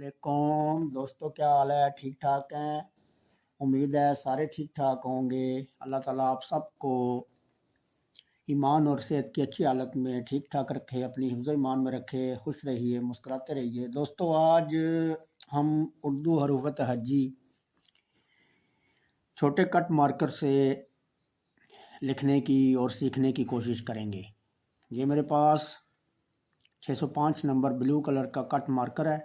वालेकुम दोस्तों, क्या हाल है? ठीक ठाक हैं? उम्मीद है सारे ठीक ठाक होंगे। अल्लाह ताला आप सबको ईमान और सेहत की अच्छी हालत में ठीक ठाक रखे, अपनी हिफ्ज़ ईमान में रखे, खुश रहिए, मुस्कुराते रहिए। दोस्तों, आज हम उर्दू हरूफ़त हज्जी छोटे कट मार्कर से लिखने की और सीखने की कोशिश करेंगे। ये मेरे पास 605 नंबर ब्लू कलर का कट मार्कर है।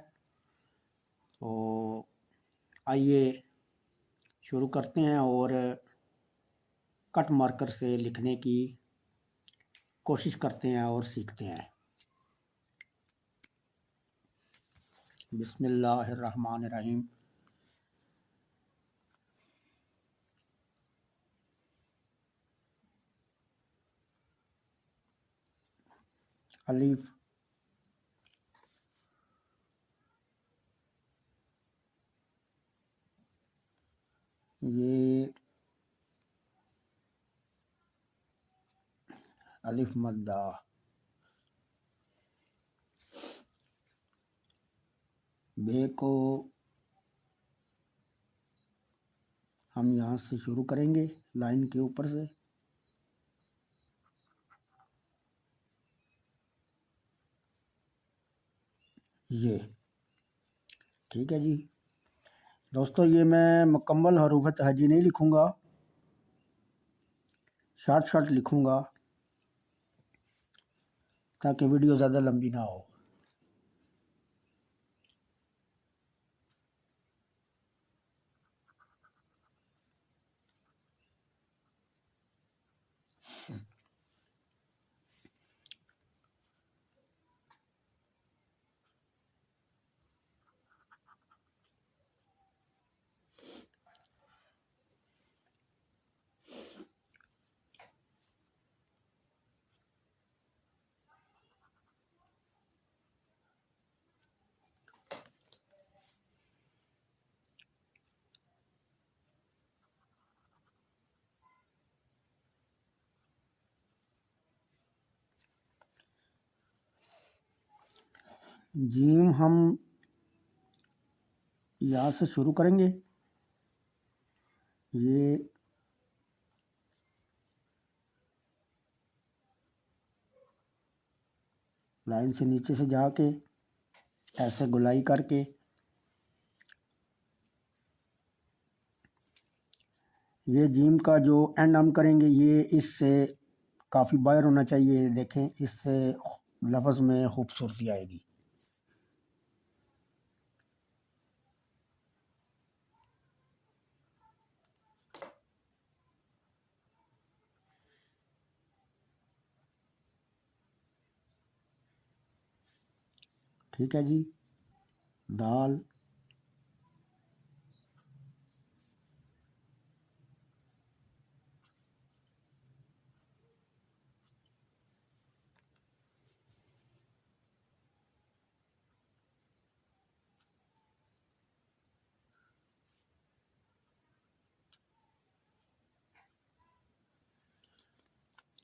तो आइए शुरू करते हैं और कट मार्कर से लिखने की कोशिश करते हैं और सीखते हैं। बिस्मिल्लाहिर्रहमानिर्रहीम। अलिफ, ये अलिफ मद्दा, बे को हम यहाँ से शुरू करेंगे लाइन के ऊपर से। ये ठीक है जी। दोस्तों, ये मैं मुकम्मल हरूफ़त हज्जी नहीं लिखूँगा, शॉर्ट शॉर्ट लिखूँगा ताकि वीडियो ज़्यादा लंबी ना हो। जीम हम यहाँ से शुरू करेंगे। ये लाइन से नीचे से जाके ऐसे गोलाई करके ये जीम का जो एंड हम करेंगे ये इससे काफ़ी बाहर होना चाहिए। देखें, इससे लफ्ज़ में खूबसूरती आएगी। ठीक है जी। दाल,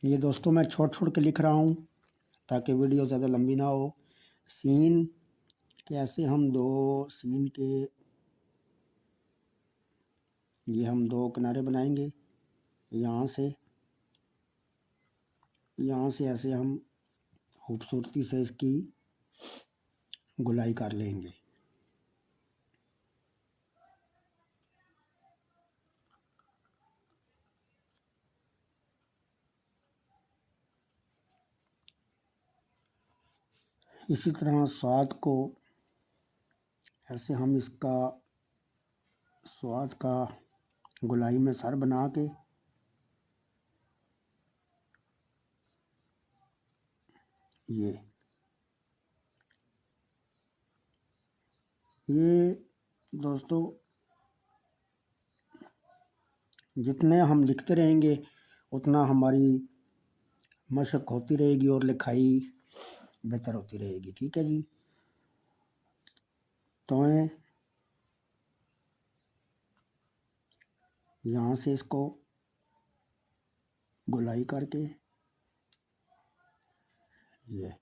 ये दोस्तों मैं छोड़ छोड़ के लिख रहा हूँ ताकि वीडियो ज़्यादा लंबी ना हो। सीन के ऐसे हम दो सीन के ये हम दो किनारे बनाएंगे। यहाँ से ऐसे हम खूबसूरती से इसकी गुलाई कर लेंगे। इसी तरह स्वाद को ऐसे हम इसका स्वाद का गुलाई में सर बना के ये दोस्तों जितने हम लिखते रहेंगे उतना हमारी मशक होती रहेगी और लिखाई बेहतर होती रहेगी। ठीक है जी। तो यहाँ से इसको गोलाई करके ये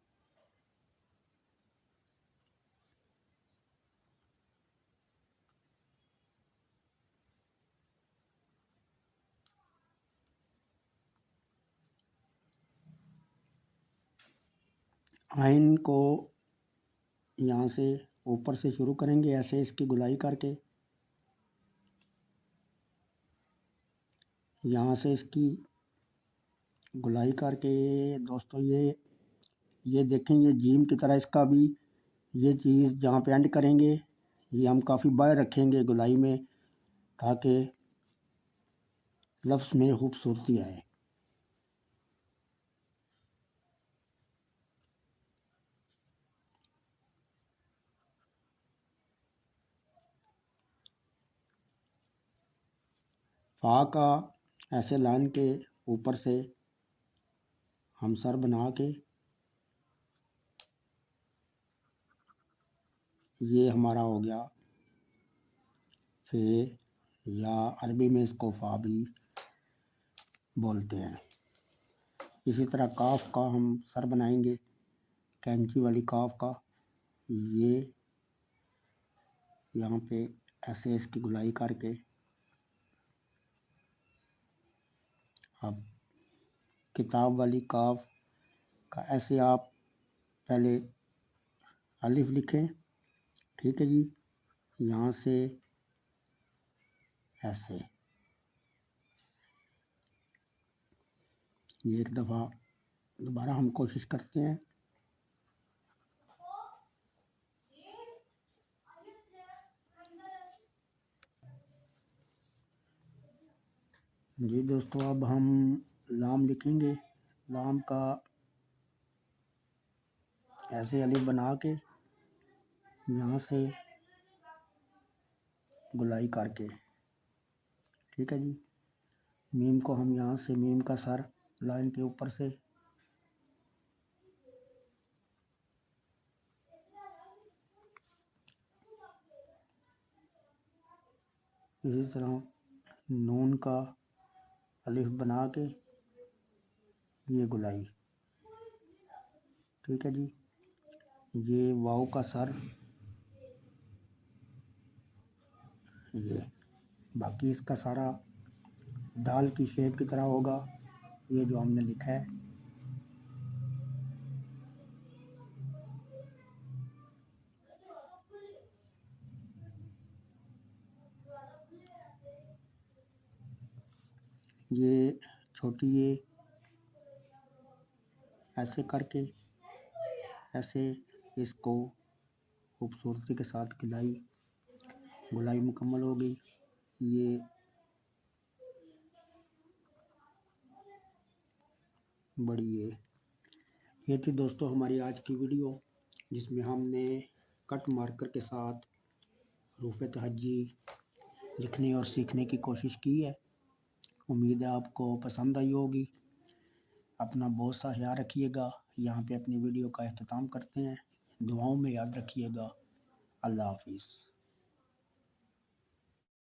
आइन को यहाँ से ऊपर से शुरू करेंगे, ऐसे इसकी गुलाई करके यहाँ से इसकी गुलाई करके दोस्तों ये देखें, ये जीम की तरह इसका भी ये चीज़ जहाँ पे एंड करेंगे ये हम काफ़ी बाहर रखेंगे गुलाई में, ताकि लफ्ज़ में खूबसूरती आए। फा का ऐसे लाइन के ऊपर से हम सर बना के ये हमारा हो गया फे, या अरबी में इसको फा भी बोलते हैं। इसी तरह काफ का हम सर बनाएंगे, कैंची वाली काफ का, ये यहाँ पे ऐसे इसकी गुलाई करके अब किताब वाली काफ का ऐसे आप पहले अलिफ लिखें, ठीक है जी, यहाँ से ऐसे ये एक दफ़ा दोबारा हम कोशिश करते हैं। जी दोस्तों, अब हम लाम लिखेंगे। लाम का ऐसे अलिफ बना के यहाँ से गुलाई करके, ठीक है जी। मीम को हम यहाँ से मीम का सर लाइन के ऊपर से इसी तरह नून का अलिफ बना के ये गुलाई, ठीक है जी। ये वाव का सर, ये बाकी इसका सारा दाल की शेप की तरह होगा ये जो हमने लिखा है। ये छोटी ये ऐसे करके ऐसे इसको खूबसूरती के साथ गुलाई मुकम्मल हो गई। ये बड़ी ये थी दोस्तों हमारी आज की वीडियो, जिसमें हमने कट मार्कर के साथ हरूफ तहज्जी लिखने और सीखने की कोशिश की है। उम्मीद है आपको पसंद आई होगी। अपना बहुत सा ख्याल रखिएगा। यहाँ पे अपनी वीडियो का अख्ताम करते हैं। दुआओं में याद रखिएगा। अल्लाह हाफिज़।